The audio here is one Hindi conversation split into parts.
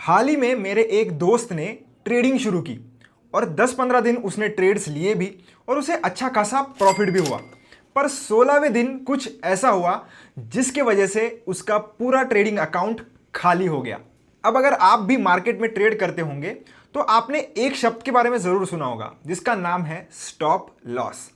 हाल ही में मेरे एक दोस्त ने ट्रेडिंग शुरू की और 10-15 दिन उसने ट्रेड्स लिए भी और उसे अच्छा खासा प्रॉफिट भी हुआ। पर 16वें दिन कुछ ऐसा हुआ जिसके वजह से उसका पूरा ट्रेडिंग अकाउंट खाली हो गया। अब अगर आप भी मार्केट में ट्रेड करते होंगे तो आपने एक शब्द के बारे में जरूर सुना होगा जिसका नाम है स्टॉप लॉस।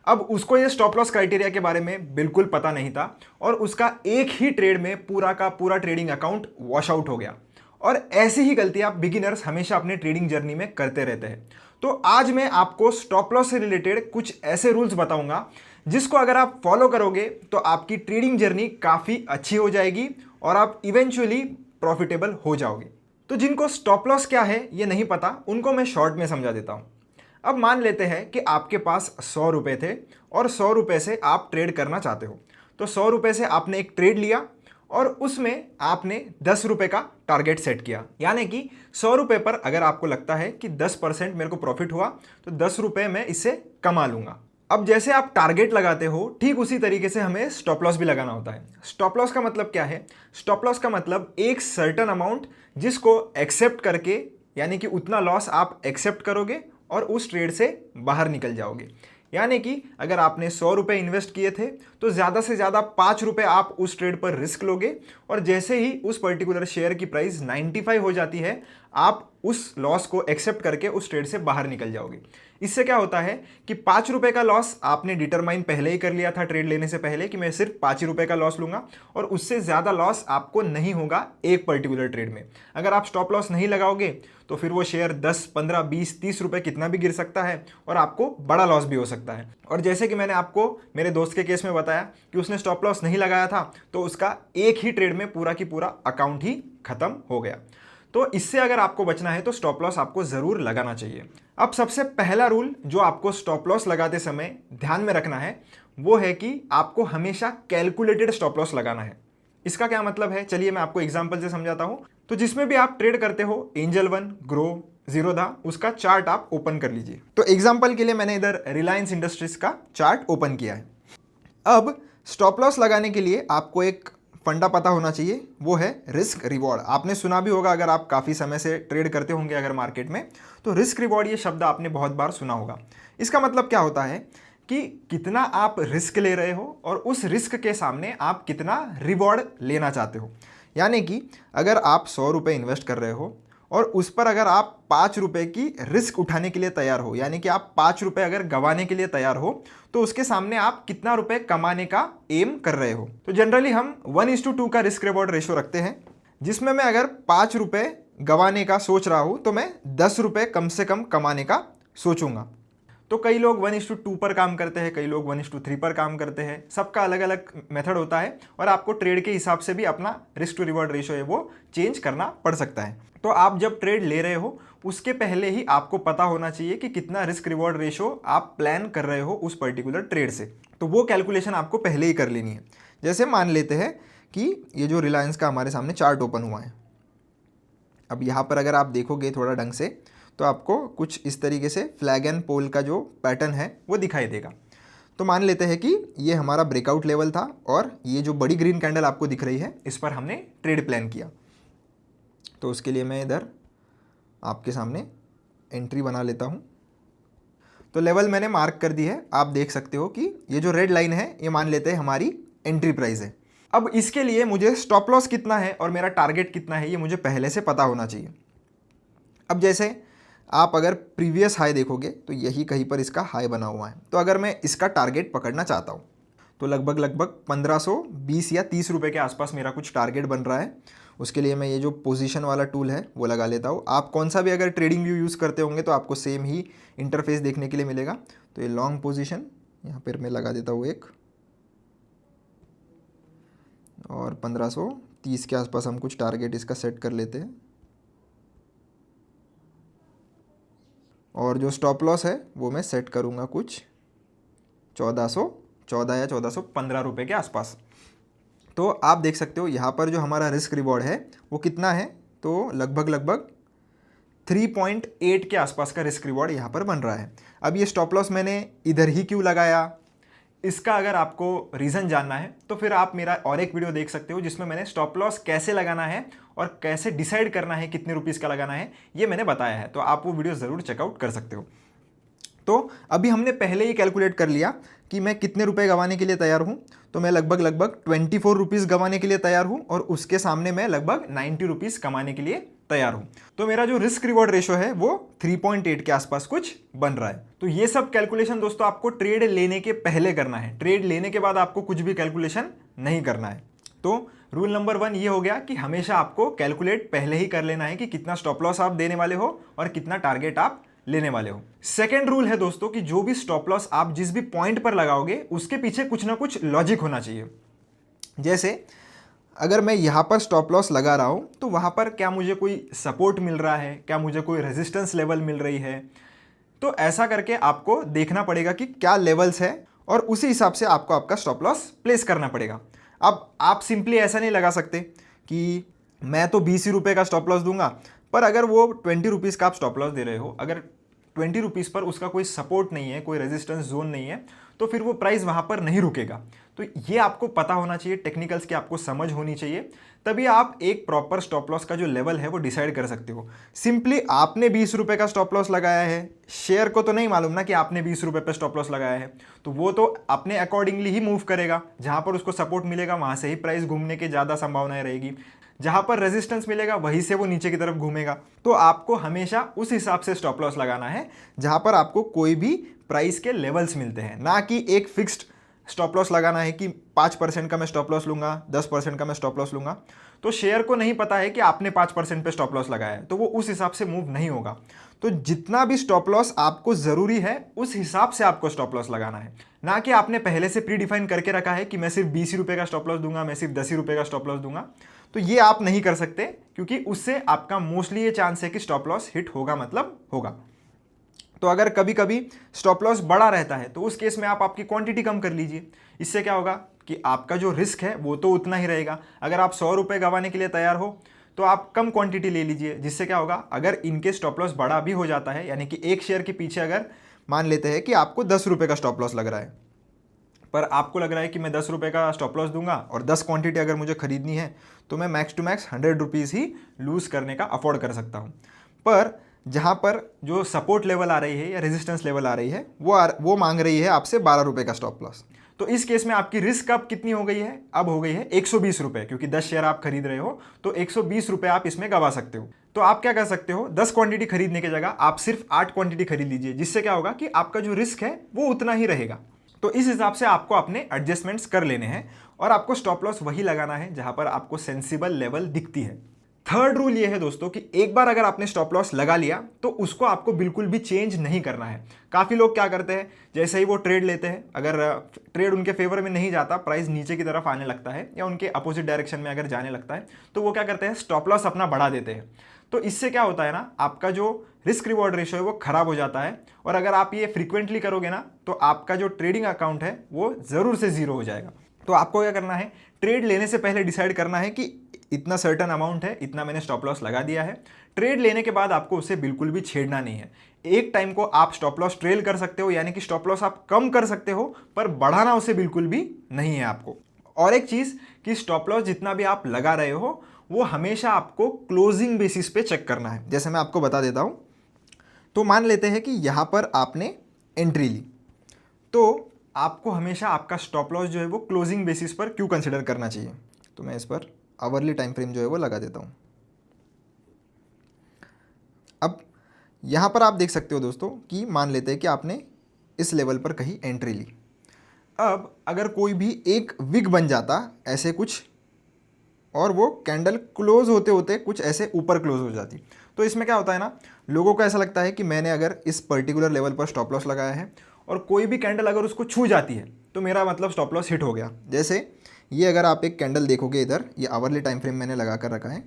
अब उसको ये स्टॉप लॉस क्राइटेरिया के बारे में बिल्कुल पता नहीं था और उसका एक ही ट्रेड में पूरा का पूरा ट्रेडिंग अकाउंट वॉश आउट हो गया। और ऐसी ही गलती आप बिगिनर्स हमेशा अपने ट्रेडिंग जर्नी में करते रहते हैं। तो आज मैं आपको स्टॉप लॉस से रिलेटेड कुछ ऐसे रूल्स बताऊंगा जिसको अगर आप फॉलो करोगे तो आपकी ट्रेडिंग जर्नी काफ़ी अच्छी हो जाएगी और आप इवेंचुअली प्रॉफिटेबल हो जाओगे। तो जिनको स्टॉप लॉस क्या है ये नहीं पता उनको मैं शॉर्ट में समझा देता हूँ। अब मान लेते हैं कि आपके पास 100 रुपये थे और 100 रुपये से आप ट्रेड करना चाहते हो। तो 100 रुपये से आपने एक ट्रेड लिया और उसमें आपने 10 रुपये का टारगेट सेट किया, यानी कि 100 रुपये पर अगर आपको लगता है कि 10% मेरे को प्रॉफिट हुआ तो 10 रुपये मैं इससे कमा लूंगा। अब जैसे आप टारगेट लगाते हो ठीक उसी तरीके से हमें स्टॉप लॉस भी लगाना होता है। स्टॉप लॉस का मतलब क्या है? स्टॉप लॉस का मतलब एक सर्टेन अमाउंट जिसको एक्सेप्ट करके, यानी कि उतना लॉस आप एक्सेप्ट करोगे और उस ट्रेड से बाहर निकल जाओगे। यानी कि अगर आपने 100 रुपये इन्वेस्ट किए थे तो ज़्यादा से ज़्यादा 5 रुपये आप उस ट्रेड पर रिस्क लोगे और जैसे ही उस पर्टिकुलर शेयर की प्राइस 95 हो जाती है आप उस लॉस को एक्सेप्ट करके उस ट्रेड से बाहर निकल जाओगे। इससे क्या होता है कि 5 रुपये का लॉस आपने डिटरमाइन पहले ही कर लिया था ट्रेड लेने से पहले कि मैं सिर्फ 5 रुपये का लॉस लूंगा और उससे ज़्यादा लॉस आपको नहीं होगा एक पर्टिकुलर ट्रेड में। अगर आप स्टॉप लॉस नहीं लगाओगे तो फिर वो शेयर 10, 15, 20, 30 रुपये कितना भी गिर सकता है और आपको बड़ा लॉस भी हो सकता है। और जैसे कि मैंने आपको मेरे दोस्त के केस में बताया कि उसने स्टॉप लॉस नहीं लगाया था तो उसका एक ही ट्रेड में पूरा की पूरा अकाउंट ही खत्म हो गया। तो इससे अगर आपको बचना है तो स्टॉप लॉस आपको ज़रूर लगाना चाहिए। अब सबसे पहला रूल जो आपको स्टॉप लॉस लगाते समय ध्यान में रखना है वो है कि आपको हमेशा कैलकुलेटेड स्टॉप लॉस लगाना है। इसका क्या मतलब है, चलिए मैं आपको एग्जांपल से समझाता हूं। तो जिसमें भी आप ट्रेड करते हो, एंजल वन, ग्रो, जीरोधा, उसका चार्ट आप ओपन कर लीजिए। तो एग्जांपल के लिए मैंने इधर रिलायंस इंडस्ट्रीज का चार्ट ओपन किया है। अब स्टॉप लॉस लगाने के लिए आपको एक फंडा पता होना चाहिए, वो है रिस्क रिवॉर्ड। आपने सुना भी होगा अगर आप काफ़ी समय से ट्रेड करते होंगे अगर मार्केट में, तो रिस्क रिवॉर्ड ये शब्द आपने बहुत बार सुना होगा। इसका मतलब क्या होता है कि कितना आप रिस्क ले रहे हो और उस रिस्क के सामने आप कितना रिवॉर्ड लेना चाहते हो। यानी कि अगर आप 100 रुपये इन्वेस्ट कर रहे हो और उस पर अगर आप 5 रुपये की रिस्क उठाने के लिए तैयार हो, यानी कि आप 5 रुपये अगर गंवाने के लिए तैयार हो, तो उसके सामने आप कितना रुपये कमाने का एम कर रहे हो। तो जनरली हम 1:2 का रिस्क रिवॉर्ड रेशो रखते हैं, जिसमें मैं अगर 5 रुपये गंवाने का सोच रहा हूँ तो मैं 10 रुपये कम से कम कमाने का सोचूंगा। तो कई लोग 1:2 पर काम करते हैं, कई लोग 1:3 पर काम करते हैं, सबका अलग अलग मेथड होता है और आपको ट्रेड के हिसाब से भी अपना रिस्क टू रिवॉर्ड रेशो है वो चेंज करना पड़ सकता है। तो आप जब ट्रेड ले रहे हो उसके पहले ही आपको पता होना चाहिए कि कितना रिस्क रिवॉर्ड रेशो आप प्लान कर रहे हो उस पर्टिकुलर ट्रेड से। तो वो कैलकुलेशन आपको पहले ही कर लेनी है। जैसे मान लेते हैं कि ये जो रिलायंस का हमारे सामने चार्ट ओपन हुआ है, अब यहाँ पर अगर आप देखोगे थोड़ा ढंग से तो आपको कुछ इस तरीके से फ्लैग एंड पोल का जो पैटर्न है वो दिखाई देगा। तो मान लेते हैं कि ये हमारा ब्रेकआउट लेवल था और ये जो बड़ी ग्रीन कैंडल आपको दिख रही है इस पर हमने ट्रेड प्लान किया। तो उसके लिए मैं इधर आपके सामने एंट्री बना लेता हूँ। तो लेवल मैंने मार्क कर दी है, आप देख सकते हो कि ये जो रेड लाइन है ये मान लेते हैं हमारी एंट्री प्राइस है। अब इसके लिए मुझे स्टॉप लॉस कितना है और मेरा टारगेट कितना है ये मुझे पहले से पता होना चाहिए। अब जैसे आप अगर प्रीवियस हाई देखोगे तो यही कहीं पर इसका हाई बना हुआ है। तो अगर मैं इसका टारगेट पकड़ना चाहता हूँ तो लगभग 1520 या 30 रुपये के आसपास मेरा कुछ टारगेट बन रहा है। उसके लिए मैं ये जो पोजीशन वाला टूल है वो लगा लेता हूँ। आप कौन सा भी अगर ट्रेडिंग व्यू यूज़ करते होंगे तो आपको सेम ही इंटरफेस देखने के लिए मिलेगा। तो ये लॉन्ग पोजीशन यहाँ पर मैं लगा देता हूँ एक, और 1530 के आसपास हम कुछ टारगेट इसका सेट कर लेते हैं। और जो स्टॉप लॉस है वो मैं सेट करूँगा कुछ 1414 या 1415 रुपये के आसपास। तो आप देख सकते हो यहाँ पर जो हमारा रिस्क रिवॉर्ड है वो कितना है, तो लगभग 3.8 के आसपास का रिस्क रिवॉर्ड यहाँ पर बन रहा है। अब ये स्टॉप लॉस मैंने इधर ही क्यों लगाया, इसका अगर आपको रीज़न जानना है तो फिर आप मेरा और एक वीडियो देख सकते हो जिसमें मैंने स्टॉप लॉस कैसे लगाना है और कैसे डिसाइड करना है कितने रुपीज़ का लगाना है, ये मैंने बताया है। तो आप वो वीडियो ज़रूर चेकआउट कर सकते हो। तो अभी हमने पहले ही कैलकुलेट कर लिया कि मैं कितने रुपए गंवाने के लिए तैयार हूँ। तो मैं लगभग 24 रुपीज़ गंवाने के लिए तैयार हूँ और उसके सामने मैं लगभग 90 रुपीज़ कमाने के लिए तैयार हूँ। तो मेरा जो रिस्क रिवॉर्ड रेशो है वो 3.8 के आसपास कुछ बन रहा है। तो ये सब कैलकुलेशन दोस्तों आपको ट्रेड लेने के पहले करना है। ट्रेड लेने के बाद आपको कुछ भी कैलकुलेशन नहीं करना है। तो रूल नंबर 1 ये हो गया कि हमेशा आपको कैलकुलेट पहले ही कर लेना है कि कितना स्टॉप लॉस आप देने वाले हो और कितना टारगेट आप लेने वाले हो। सेकेंड रूल है दोस्तों कि जो भी स्टॉप लॉस आप जिस भी पॉइंट पर लगाओगे उसके पीछे कुछ ना कुछ लॉजिक होना चाहिए। जैसे अगर मैं यहाँ पर स्टॉप लॉस लगा रहा हूँ तो वहाँ पर क्या मुझे कोई सपोर्ट मिल रहा है, क्या मुझे कोई रेजिस्टेंस लेवल मिल रही है। तो ऐसा करके आपको देखना पड़ेगा कि क्या लेवल्स है और उसी हिसाब से आपको आपका स्टॉप लॉस प्लेस करना पड़ेगा। अब आप सिंपली ऐसा नहीं लगा सकते कि मैं तो 20 रुपये का स्टॉप लॉस दूंगा, पर अगर वो 20 रुपीज़ का आप स्टॉप लॉस दे रहे हो, अगर 20 रुपीज़ पर उसका कोई सपोर्ट नहीं है, कोई रेजिस्टेंस जोन नहीं है, तो फिर वो प्राइस वहाँ पर नहीं रुकेगा। तो ये आपको पता होना चाहिए, टेक्निकल्स की आपको समझ होनी चाहिए, तभी आप एक प्रॉपर स्टॉप लॉस का जो लेवल है वो डिसाइड कर सकते हो। सिंपली आपने 20 रुपये का स्टॉप लॉस लगाया है, शेयर को तो नहीं मालूम ना कि आपने 20 रुपये पर स्टॉप लॉस लगाया है, तो वो तो अपने अकॉर्डिंगली ही मूव करेगा। जहाँ पर उसको सपोर्ट मिलेगा वहाँ से ही प्राइस घूमने की ज़्यादा संभावनाएं रहेगी, जहाँ पर रेजिस्टेंस मिलेगा वहीं से वो नीचे की तरफ घूमेगा। तो आपको हमेशा उस हिसाब से स्टॉप लॉस लगाना है जहाँ पर आपको कोई भी प्राइस के लेवल्स मिलते हैं, ना कि एक फिक्स्ड स्टॉप लॉस लगाना है कि 5% का मैं स्टॉप लॉस लूंगा, 10% का मैं स्टॉप लॉस लूंगा। तो शेयर को नहीं पता है कि आपने 5% पे स्टॉप लॉस लगाया है, तो वो उस हिसाब से मूव नहीं होगा। तो जितना भी स्टॉप लॉस आपको ज़रूरी है उस हिसाब से आपको स्टॉप लॉस लगाना है, ना कि आपने पहले से प्री डिफाइन करके रखा है कि मैं सिर्फ 20 रुपये का स्टॉप लॉस दूंगा, मैं सिर्फ 10 रुपये का स्टॉप लॉस दूंगा। तो ये आप नहीं कर सकते, क्योंकि उससे आपका मोस्टली ये चांस है कि स्टॉप लॉस हिट होगा मतलब होगा। तो अगर कभी कभी स्टॉप लॉस बड़ा रहता है तो उस केस में आप आपकी क्वांटिटी कम कर लीजिए। इससे क्या होगा कि आपका जो रिस्क है वो तो उतना ही रहेगा। अगर आप 100 रुपये गंवाने के लिए तैयार हो तो आप कम क्वांटिटी ले लीजिए, जिससे क्या होगा, अगर इनके स्टॉप लॉस बड़ा भी हो जाता है, यानी कि एक शेयर के पीछे अगर मान लेते हैं कि आपको 10 रुपये का स्टॉप लॉस लग रहा है, पर आपको लग रहा है कि मैं 10 रुपये का स्टॉप लॉस दूंगा और 10 क्वांटिटी अगर मुझे खरीदनी है तो मैं मैक्स टू मैक्स 100 रुपीज़ ही लूज़ करने का अफोर्ड कर सकता हूँ। पर जहाँ पर जो सपोर्ट लेवल आ रही है या रेजिस्टेंस लेवल आ रही है वो मांग रही है आपसे 12 रुपये का स्टॉप लॉस। तो इस केस में आपकी रिस्क अब कितनी हो गई है, अब हो गई है 120 रुपये, क्योंकि 10 शेयर आप खरीद रहे हो तो 120 रुपये आप इसमें गंवा सकते हो। तो आप क्या कर सकते हो, 10 क्वांटिटी खरीदने की जगह आप सिर्फ 8 क्वांटिटी खरीद लीजिए, जिससे क्या होगा कि आपका जो रिस्क है वो उतना ही रहेगा। तो इस हिसाब से आपको अपने एडजस्टमेंट्स कर लेने हैं और आपको स्टॉप लॉस वही लगाना है जहां पर आपको सेंसिबल लेवल दिखती है। थर्ड रूल ये है दोस्तों कि एक बार अगर आपने स्टॉप लॉस लगा लिया तो उसको आपको बिल्कुल भी चेंज नहीं करना है। काफ़ी लोग क्या करते हैं, जैसे ही वो ट्रेड लेते हैं, अगर ट्रेड उनके फेवर में नहीं जाता, प्राइस नीचे की तरफ आने लगता है या उनके अपोजिट डायरेक्शन में अगर जाने लगता है, तो वो क्या करते हैं, स्टॉप लॉस अपना बढ़ा देते हैं। तो इससे क्या होता है ना, आपका जो रिस्क रिवॉर्ड रेशो है वो खराब हो जाता है, और अगर आप ये फ्रीक्वेंटली करोगे ना तो आपका जो ट्रेडिंग अकाउंट है वो ज़रूर से ज़ीरो हो जाएगा। तो आपको क्या करना है, ट्रेड लेने से पहले डिसाइड करना है कि इतना सर्टन अमाउंट है, इतना मैंने स्टॉप लॉस लगा दिया है। ट्रेड लेने के बाद आपको उसे बिल्कुल भी छेड़ना नहीं है। एक टाइम को आप स्टॉप लॉस ट्रेल कर सकते हो, यानी कि स्टॉप लॉस आप कम कर सकते हो, पर बढ़ाना उसे बिल्कुल भी नहीं है आपको। और एक चीज़ कि स्टॉप लॉस जितना भी आप लगा रहे हो वो हमेशा आपको क्लोजिंग बेसिस पे चेक करना है। जैसे मैं आपको बता देता हूँ, तो मान लेते हैं कि यहाँ पर आपने एंट्री ली, तो आपको हमेशा आपका स्टॉप लॉस जो है वो क्लोजिंग बेसिस पर क्यों कंसिडर करना चाहिए। तो मैं इस पर आवरली टाइम फ्रेम जो है वो लगा देता हूँ। अब यहाँ पर आप देख सकते हो दोस्तों कि मान लेते हैं कि आपने इस लेवल पर कहीं एंट्री ली। अब अगर कोई भी एक विग बन जाता ऐसे कुछ, और वो कैंडल क्लोज होते होते कुछ ऐसे ऊपर क्लोज हो जाती, तो इसमें क्या होता है ना, लोगों को ऐसा लगता है कि मैंने अगर इस पर्टिकुलर लेवल पर स्टॉप लॉस लगाया है और कोई भी कैंडल अगर उसको छू जाती है तो मेरा मतलब स्टॉप लॉस हिट हो गया। जैसे ये अगर आप एक कैंडल देखोगे, इधर ये आवरली टाइम फ्रेम मैंने लगा कर रखा है,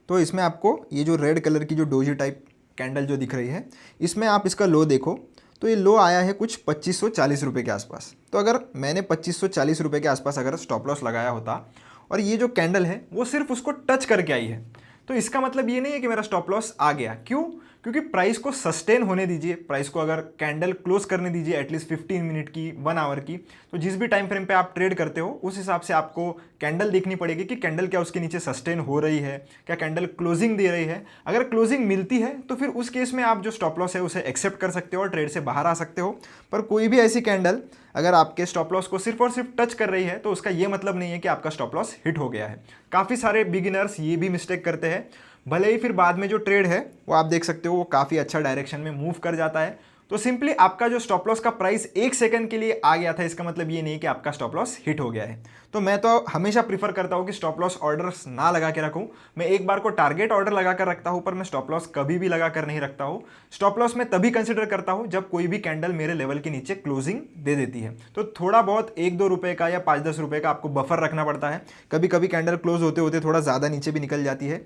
तो इसमें आपको ये जो रेड कलर की जो डोजी टाइप कैंडल जो दिख रही है, इसमें आप इसका लो देखो, तो ये लो आया है कुछ 2540 रुपये के आसपास। तो अगर मैंने 2540 रुपये के आसपास अगर स्टॉप लॉस लगाया होता और ये जो कैंडल है वो सिर्फ उसको टच करके आई है, तो इसका मतलब ये नहीं है कि मेरा स्टॉप लॉस आ गया। क्यों? क्योंकि प्राइस को सस्टेन होने दीजिए, प्राइस को अगर कैंडल क्लोज करने दीजिए एटलीस्ट 15 मिनट की, 1 आवर की, तो जिस भी टाइम फ्रेम पे आप ट्रेड करते हो उस हिसाब से आपको कैंडल देखनी पड़ेगी कि कैंडल क्या उसके नीचे सस्टेन हो रही है, क्या कैंडल क्लोजिंग दे रही है। अगर क्लोजिंग मिलती है तो फिर उस केस में आप जो स्टॉप लॉस है उसे एक्सेप्ट कर सकते हो और ट्रेड से बाहर आ सकते हो। पर कोई भी ऐसी कैंडल अगर आपके स्टॉप लॉस को सिर्फ और सिर्फ टच कर रही है तो उसका ये मतलब नहीं है कि आपका स्टॉप लॉस हिट हो गया है। काफ़ी सारे बिगिनर्स ये भी मिस्टेक करते हैं, भले ही फिर बाद में जो ट्रेड है वो आप देख सकते हो वो काफ़ी अच्छा डायरेक्शन में मूव कर जाता है। तो सिंपली आपका जो स्टॉप लॉस का प्राइस 1 सेकंड के लिए आ गया था, इसका मतलब ये नहीं कि आपका स्टॉप लॉस हिट हो गया है। तो मैं तो हमेशा प्रीफर करता हूँ कि स्टॉप लॉस ऑर्डर्स ना लगा के रखूँ। मैं एक बार को टारगेट ऑर्डर लगा कर रखता हूँ, पर मैं स्टॉप लॉस कभी भी लगा कर नहीं रखता हूँ। स्टॉप लॉस मैं तभी कंसिडर करता हूँ जब कोई भी कैंडल मेरे लेवल के नीचे क्लोजिंग दे देती है। तो थोड़ा बहुत 1-2 रुपये का या 5-10 रुपये का आपको बफर रखना पड़ता है। कभी कभी कैंडल क्लोज होते होते थोड़ा ज़्यादा नीचे भी निकल जाती है,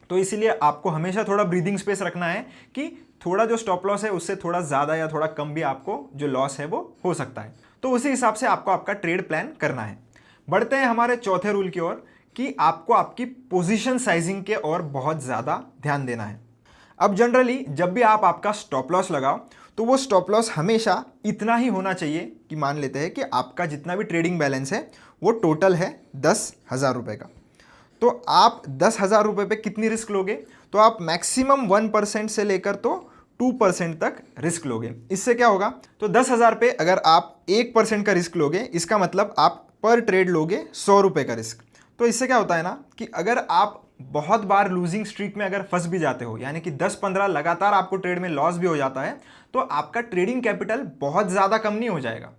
तो इसीलिए आपको हमेशा थोड़ा ब्रीदिंग स्पेस रखना है कि थोड़ा जो स्टॉप लॉस है उससे थोड़ा ज़्यादा या थोड़ा कम भी आपको जो लॉस है वो हो सकता है। तो उसी हिसाब से आपको आपका ट्रेड प्लान करना है। बढ़ते हैं हमारे चौथे रूल की ओर कि आपको आपकी पोजीशन साइजिंग के और बहुत ज़्यादा ध्यान देना है। अब जनरली जब भी आप आपका स्टॉप लॉस लगाओ तो वो स्टॉप लॉस हमेशा इतना ही होना चाहिए कि मान लेते हैं कि आपका जितना भी ट्रेडिंग बैलेंस है वो टोटल है 10,000 रुपये का। तो आप 10,000 रुपये पे कितनी रिस्क लोगे? तो आप मैक्सिमम 1% से लेकर तो 2% तक रिस्क लोगे। इससे क्या होगा? तो 10,000 पे अगर आप 1% का रिस्क लोगे, इसका मतलब आप पर ट्रेड लोगे 100 रुपये का रिस्क। तो इससे क्या होता है ना कि अगर आप बहुत बार लूजिंग स्ट्रीक में अगर फंस भी जाते हो, यानी कि 10-15 लगातार आपको ट्रेड में लॉस भी हो जाता है, तो आपका ट्रेडिंग कैपिटल बहुत ज़्यादा कम नहीं हो जाएगा।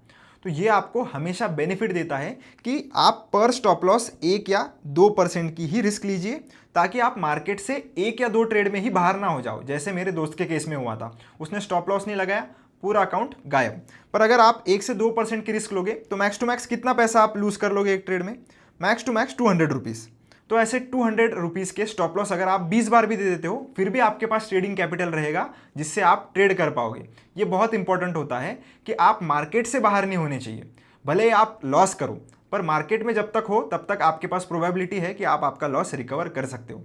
तो ये आपको हमेशा बेनिफिट देता है कि आप पर स्टॉप लॉस 1 या 2% की ही रिस्क लीजिए, ताकि आप मार्केट से 1 या 2 ट्रेड में ही बाहर ना हो जाओ। जैसे मेरे दोस्त के केस में हुआ था, उसने स्टॉप लॉस नहीं लगाया, पूरा अकाउंट गायब। पर अगर आप 1 से 2% की रिस्क लोगे तो मैक्स टू मैक्स कितना पैसा आप लूज कर लोगे एक ट्रेड में? Max to max 200 rupees. तो ऐसे 200 रुपीज़ के स्टॉप लॉस अगर आप 20 बार भी दे देते हो फिर भी आपके पास ट्रेडिंग कैपिटल रहेगा जिससे आप ट्रेड कर पाओगे। ये बहुत इंपॉर्टेंट होता है कि आप मार्केट से बाहर नहीं होने चाहिए। भले ही आप लॉस करो, पर मार्केट में जब तक हो तब तक आपके पास प्रोबेबिलिटी है कि आप आपका लॉस रिकवर कर सकते हो।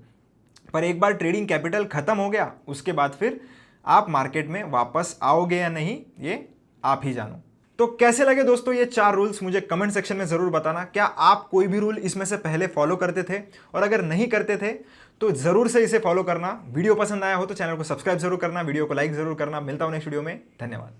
पर एक बार ट्रेडिंग कैपिटल खत्म हो गया उसके बाद फिर आप मार्केट में वापस आओगे या नहीं ये आप ही जानो। तो कैसे लगे दोस्तों ये 4 रूल्स? मुझे कमेंट सेक्शन में ज़रूर बताना। क्या आप कोई भी रूल इसमें से पहले फॉलो करते थे? और अगर नहीं करते थे तो ज़रूर से इसे फॉलो करना। वीडियो पसंद आया हो तो चैनल को सब्सक्राइब जरूर करना, वीडियो को लाइक ज़रूर करना। मिलता हूं नेक्स्ट वीडियो में। धन्यवाद।